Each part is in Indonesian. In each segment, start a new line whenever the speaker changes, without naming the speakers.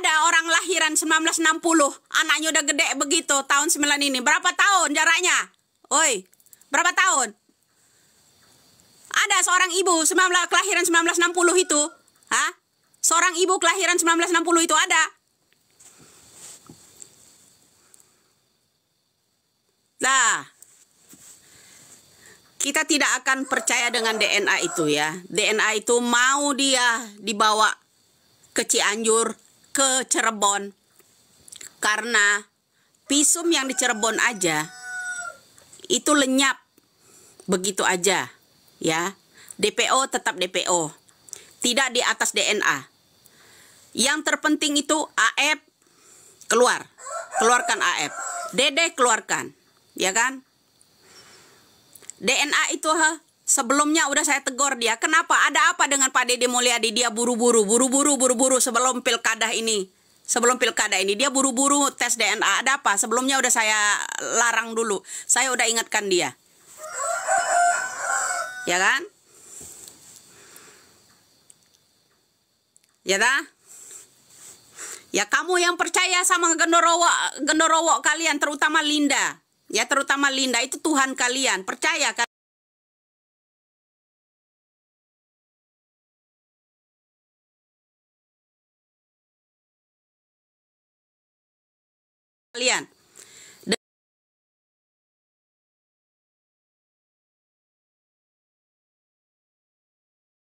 ada orang lahiran 1960, anaknya udah gede begitu, tahun 9 ini. Berapa tahun jaraknya? Oi, berapa tahun? Ada seorang ibu kelahiran 1960 itu. Hah? Seorang ibu kelahiran 1960 itu ada. Nah, kita tidak akan percaya dengan DNA itu ya. DNA itu mau dia dibawa ke Cianjur, ke Cirebon. Karena visum yang di Cirebon aja itu lenyap begitu aja ya. DPO tetap DPO. Tidak di atas DNA. Yang terpenting itu AF keluarkan AF. Dede keluarkan, ya kan? DNA itu sebelumnya udah saya tegur dia. Kenapa? Ada apa dengan Pak Deddy Mulyadi? Dia buru-buru sebelum pilkada ini. Sebelum pilkada ini dia buru-buru tes DNA. Ada apa? Sebelumnya udah saya larang dulu. Saya udah ingatkan dia. Ya kan? Ya dah? Ya kamu yang percaya sama gendorowo kalian, terutama Linda. Ya terutama Linda, itu Tuhan kalian. Percaya kan? Kalian.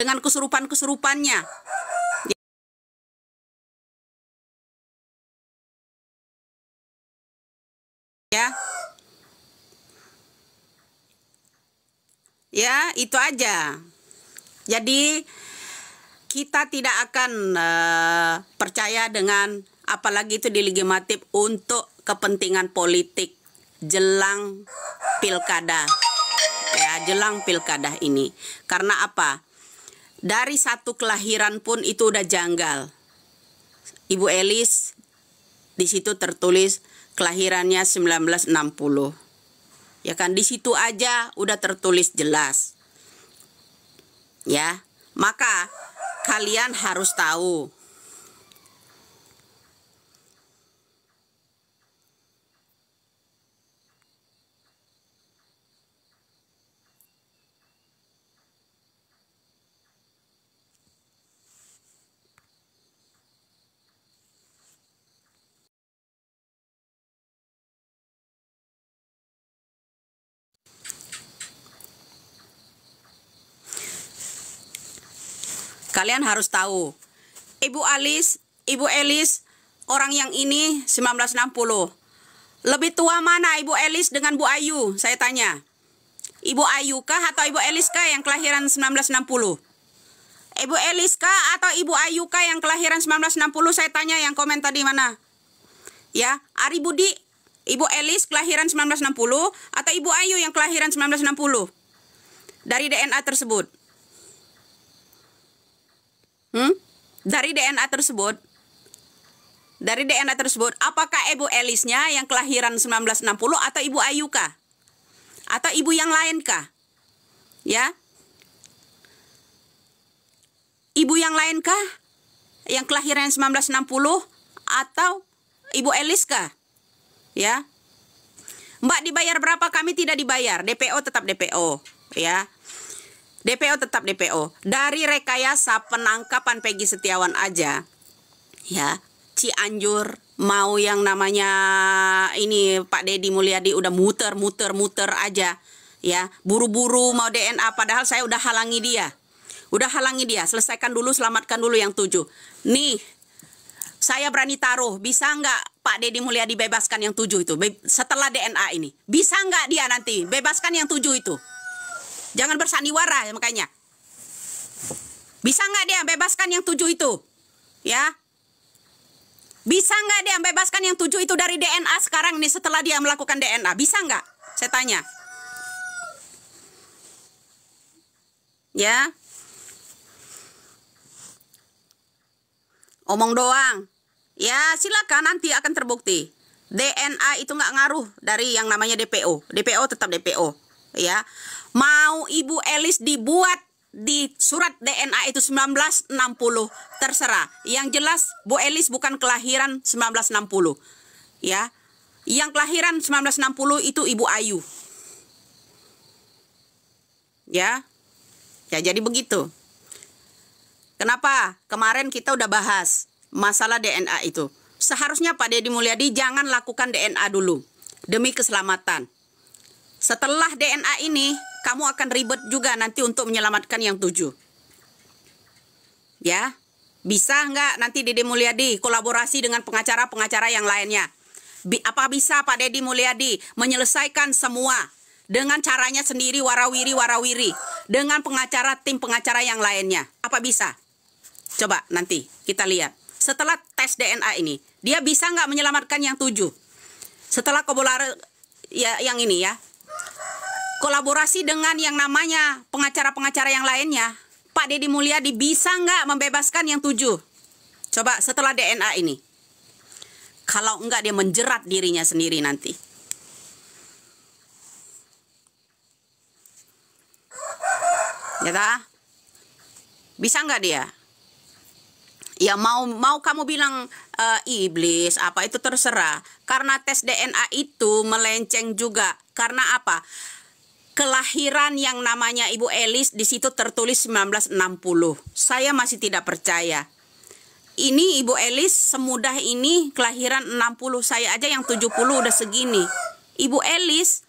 Dengan kesurupan-kesurupannya. Ya. Ya, itu aja. Jadi kita tidak akan percaya dengan apalagi itu dilegislatif untuk kepentingan politik jelang pilkada. Ya, jelang pilkada ini. Karena apa? Dari satu kelahiran pun itu udah janggal. Ibu Elis di situ tertulis kelahirannya 1960. Ya kan, di situ aja udah tertulis jelas. Ya, maka kalian harus tahu. Kalian harus tahu. Ibu Elis, orang yang ini 1960. Lebih tua mana Ibu Elis dengan Bu Ayu? Saya tanya. Ibu Ayu kah atau Ibu Elis kah yang kelahiran 1960? Ibu Elis kah atau Ibu Ayu kah yang kelahiran 1960? Saya tanya yang komen tadi mana? Ya, Ari Budi, Ibu Elis kelahiran 1960 atau Ibu Ayu yang kelahiran 1960? Dari DNA tersebut. Dari DNA tersebut, apakah Ibu Elisnya yang kelahiran 1960 atau Ibu Ayu kah? Atau ibu yang lain kah? Ya? Ibu yang lain kah? Yang kelahiran 1960 atau Ibu Elis kah? Ya? Mbak dibayar berapa? Kami tidak dibayar. DPO tetap DPO, ya. DPO tetap DPO. Dari rekayasa penangkapan Peggy Setiawan aja, ya, Cianjur mau yang namanya ini Pak Deddy Mulyadi udah muter aja, ya, buru-buru mau DNA. Padahal saya udah halangi dia, selesaikan dulu, selamatkan dulu yang 7. Nih, saya berani taruh, bisa nggak Pak Deddy Mulyadi bebaskan yang 7 itu setelah DNA ini? Bisa nggak dia nanti bebaskan yang 7 itu? Jangan bersandiwara makanya. Bisa nggak dia bebaskan yang 7 itu? Ya. Bisa nggak dia bebaskan yang 7 itu dari DNA sekarang nih setelah dia melakukan DNA? Bisa nggak? Saya tanya. Ya. Omong doang. Ya silakan, nanti akan terbukti. DNA itu nggak ngaruh dari yang namanya DPO. DPO tetap DPO. Ya. Mau Ibu Elis dibuat di surat DNA itu 1960, terserah. Yang jelas Bu Elis bukan kelahiran 1960. Ya. Yang kelahiran 1960 itu Ibu Ayu. Ya. Ya, jadi begitu. Kenapa? Kemarin kita udah bahas masalah DNA itu. Seharusnya Pak Deddy Mulyadi jangan lakukan DNA dulu demi keselamatan. Setelah DNA ini, kamu akan ribet juga nanti untuk menyelamatkan yang 7. Ya, bisa nggak nanti Deddy Mulyadi kolaborasi dengan pengacara-pengacara yang lainnya? Apa bisa Pak Deddy Mulyadi menyelesaikan semua dengan caranya sendiri, warawiri, dengan tim pengacara yang lainnya? Apa bisa? Coba nanti kita lihat. Setelah tes DNA ini, dia bisa nggak menyelamatkan yang 7? Setelah yang ini ya, kolaborasi dengan yang namanya pengacara-pengacara yang lainnya, Pak Deddy Mulyadi bisa nggak membebaskan yang 7? Coba setelah DNA ini. Kalau enggak, dia menjerat dirinya sendiri nanti. Ya tak? Bisa nggak dia? Ya mau kamu bilang iblis apa itu terserah. Karena tes DNA itu melenceng juga. Karena apa? Kelahiran yang namanya Ibu Elis di situ tertulis 1960. Saya masih tidak percaya. Ini Ibu Elis semudah ini kelahiran 60. Saya aja yang 70 udah segini. Ibu Elis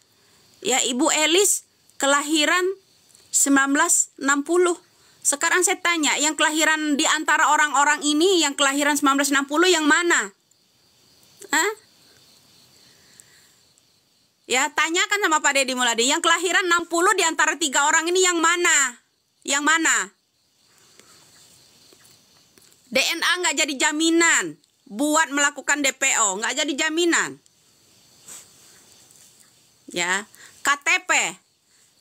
kelahiran 1960. Sekarang saya tanya, yang kelahiran di antara orang-orang ini yang kelahiran 1960 yang mana? Hah? Ya, tanyakan sama Pak Deddy Mulyadi, yang kelahiran 60 di antara 3 orang ini yang mana? Yang mana? DNA nggak jadi jaminan buat melakukan DPO, nggak jadi jaminan. Ya,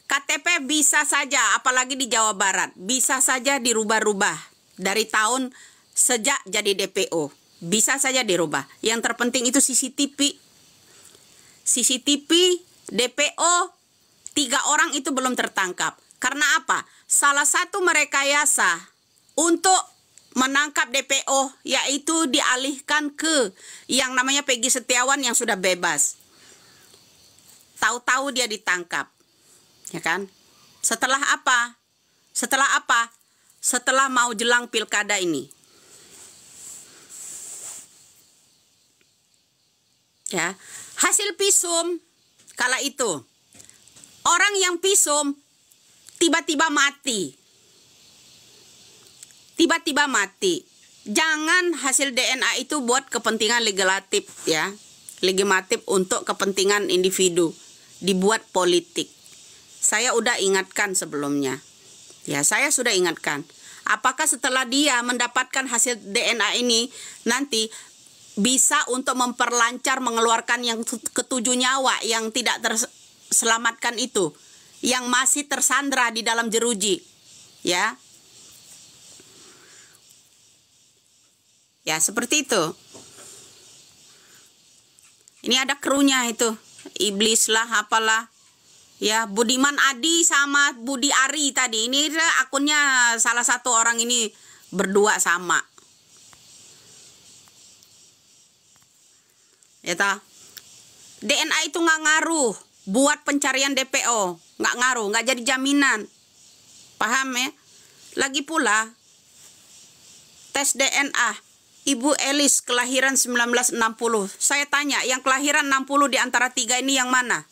KTP bisa saja, apalagi di Jawa Barat, bisa saja dirubah-rubah dari tahun sejak jadi DPO, bisa saja dirubah. Yang terpenting itu CCTV DPO 3 orang itu belum tertangkap. Karena apa? Salah satu merekayasa untuk menangkap DPO, yaitu dialihkan ke yang namanya Peggy Setiawan yang sudah bebas. Tahu-tahu dia ditangkap. Ya kan? Setelah apa? Setelah mau jelang pilkada ini. Ya, hasil visum kala itu. Orang yang visum tiba-tiba mati. Jangan hasil DNA itu buat kepentingan legislatif ya. Legislatif untuk kepentingan individu, dibuat politik. Saya udah ingatkan sebelumnya. Ya, saya sudah ingatkan. Apakah setelah dia mendapatkan hasil DNA ini nanti bisa untuk memperlancar mengeluarkan yang ke-7 nyawa yang tidak terselamatkan itu, yang masih tersandra di dalam jeruji. Ya. Ya, seperti itu. Ini ada krunya itu. Iblis lah, apalah. Ya, Budiman Adi sama Budi Ari tadi. Ini akunnya salah satu orang ini berdua sama. Ya ta? DNA itu nggak ngaruh buat pencarian DPO. Nggak ngaruh, nggak jadi jaminan. Paham ya? Lagi pula, tes DNA. Ibu Elis kelahiran 1960. Saya tanya, yang kelahiran 60 di antara 3 ini yang mana?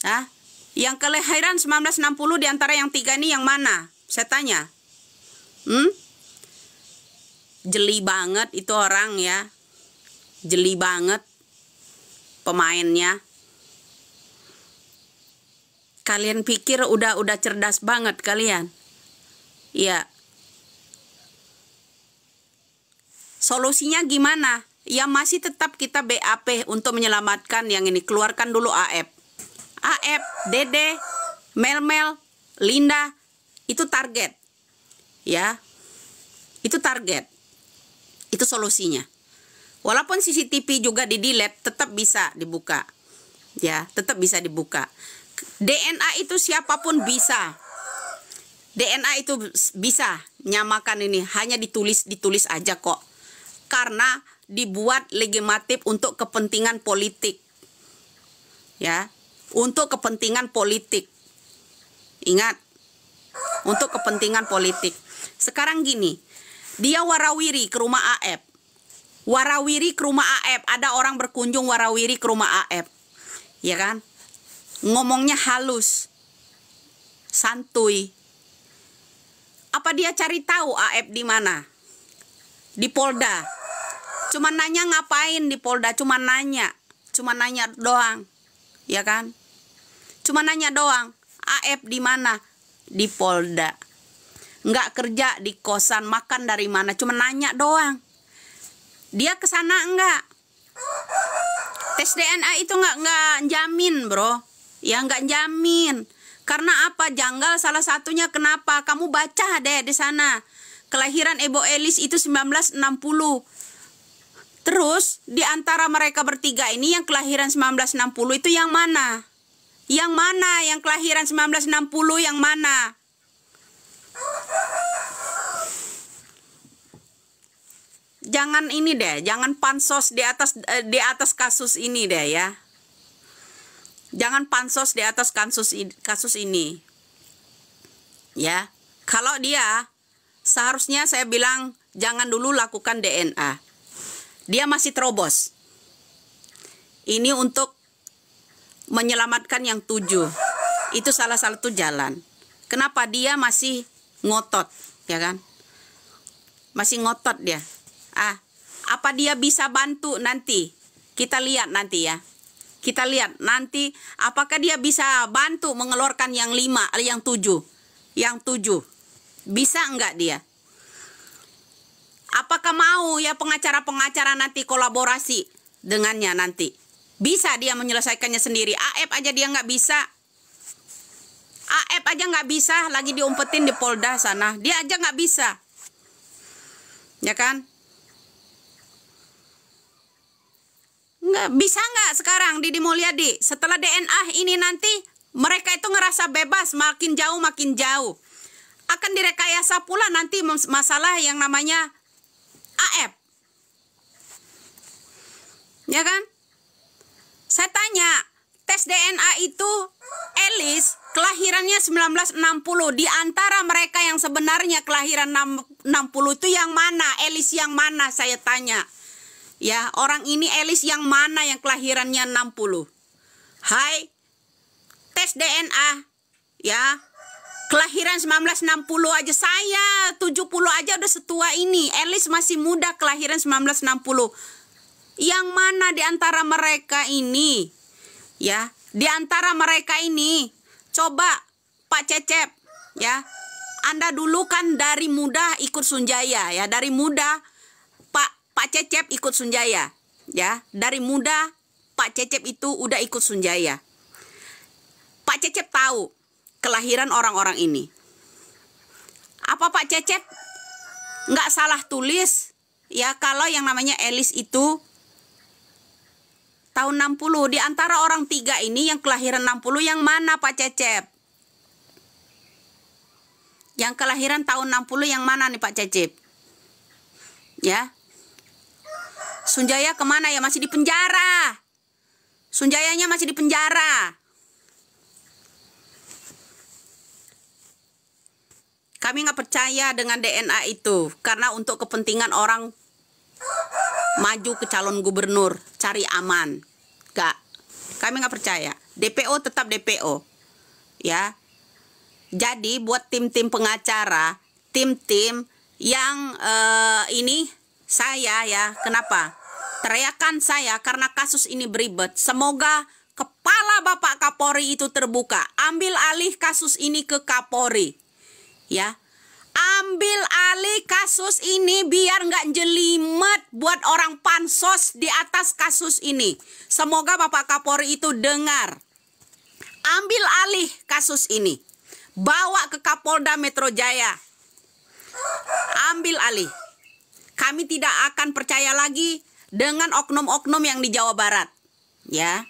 Hah? Yang kelahiran 1960 di antara yang 3 ini yang mana? Saya tanya. Jeli banget itu orang ya. Jeli banget pemainnya. Kalian pikir udah cerdas banget kalian? Iya. Solusinya gimana? Ya masih tetap kita BAP untuk menyelamatkan yang ini. Keluarkan dulu AF, Dede, Mel, Linda. Itu target. Ya. Itu target. Itu solusinya. Walaupun CCTV juga di-delete, tetap bisa dibuka. Ya, tetap bisa dibuka. DNA itu siapapun bisa. DNA itu bisa nyamakan ini, hanya ditulis aja kok. Karena dibuat legislatif untuk kepentingan politik. Ya, untuk kepentingan politik. Ingat, untuk kepentingan politik. Sekarang gini, dia warawiri ke rumah AF. Warawiri ke rumah AF, ada orang berkunjung warawiri ke rumah AF. Ya kan? Ngomongnya halus. Santuy. Apa dia cari tahu AF di mana? Di Polda. Cuma nanya ngapain di Polda? Cuma nanya doang. Ya kan? Cuma nanya doang. AF di mana? Di Polda. Nggak kerja di kosan, makan dari mana? Cuma nanya doang. Dia kesana enggak? Tes DNA itu nggak jamin, bro. Ya nggak jamin. Karena apa? Janggal salah satunya kenapa? Kamu baca deh di sana. Kelahiran Ibu Elis itu 1960. Terus di antara mereka bertiga ini yang kelahiran 1960 itu yang mana? Yang mana yang kelahiran 1960 yang mana? Jangan ini deh, jangan pansos di atas kasus ini deh ya. Jangan pansos di atas kasus ini. Ya. Kalau dia seharusnya saya bilang jangan dulu lakukan DNA. Dia masih terobos. Ini untuk menyelamatkan yang 7. Itu salah satu jalan. Kenapa dia masih ngotot, ya kan? Masih ngotot dia. Apa dia bisa bantu nanti? Kita lihat nanti ya. Kita lihat nanti apakah dia bisa bantu mengeluarkan yang 5, yang 7. Yang 7. Bisa enggak dia? Apakah mau ya pengacara-pengacara nanti kolaborasi dengannya nanti? Bisa dia menyelesaikannya sendiri. AF aja dia nggak bisa. AF aja nggak bisa, lagi diumpetin di Polda sana. Dia aja nggak bisa. Ya kan? Nggak bisa nggak sekarang Didi Mulyadi? Setelah DNA ini nanti mereka itu ngerasa bebas, makin jauh. Akan direkayasa pula nanti masalah yang namanya AF. Ya kan? Saya tanya, tes DNA itu Elis kelahirannya 1960. Di antara mereka yang sebenarnya kelahiran 60 itu yang mana? Elis yang mana saya tanya. Ya, orang ini Elis yang mana yang kelahirannya 60? Hai, tes DNA. Ya, kelahiran 1960 aja saya, 70 aja udah setua ini. Elis masih muda kelahiran 1960. Yang mana di antara mereka ini? Ya, di antara mereka ini, coba Pak Cecep, ya. Anda dulu kan dari muda ikut Sunjaya, ya. Dari muda Pak Cecep ikut Sunjaya, ya. Dari muda Pak Cecep itu udah ikut Sunjaya. Pak Cecep tahu kelahiran orang-orang ini. Apa Pak Cecep nggak salah tulis? Ya, kalau yang namanya Elis itu tahun 60. Di antara orang 3 ini yang kelahiran 60 yang mana Pak Cecep? Yang kelahiran tahun 60 yang mana nih Pak Cecep? Ya. Sunjaya kemana ya? Masih di penjara. Sunjayanya masih di penjara. Kami nggak percaya dengan DNA itu. Karena untuk kepentingan orang maju ke calon gubernur, cari aman. Gak. Kami nggak percaya. DPO tetap DPO. Ya. Jadi buat tim-tim pengacara, tim-tim yang ini saya ya, kenapa? Teriakan saya karena kasus ini beribet. Semoga kepala Bapak Kapolri itu terbuka. Ambil alih kasus ini ke Kapolri. Ya. Ambil alih kasus ini biar nggak jelimet buat orang pansos di atas kasus ini. Semoga Bapak Kapolri itu dengar. Ambil alih kasus ini. Bawa ke Kapolda Metro Jaya. Ambil alih. Kami tidak akan percaya lagi dengan oknum-oknum yang di Jawa Barat. Ya.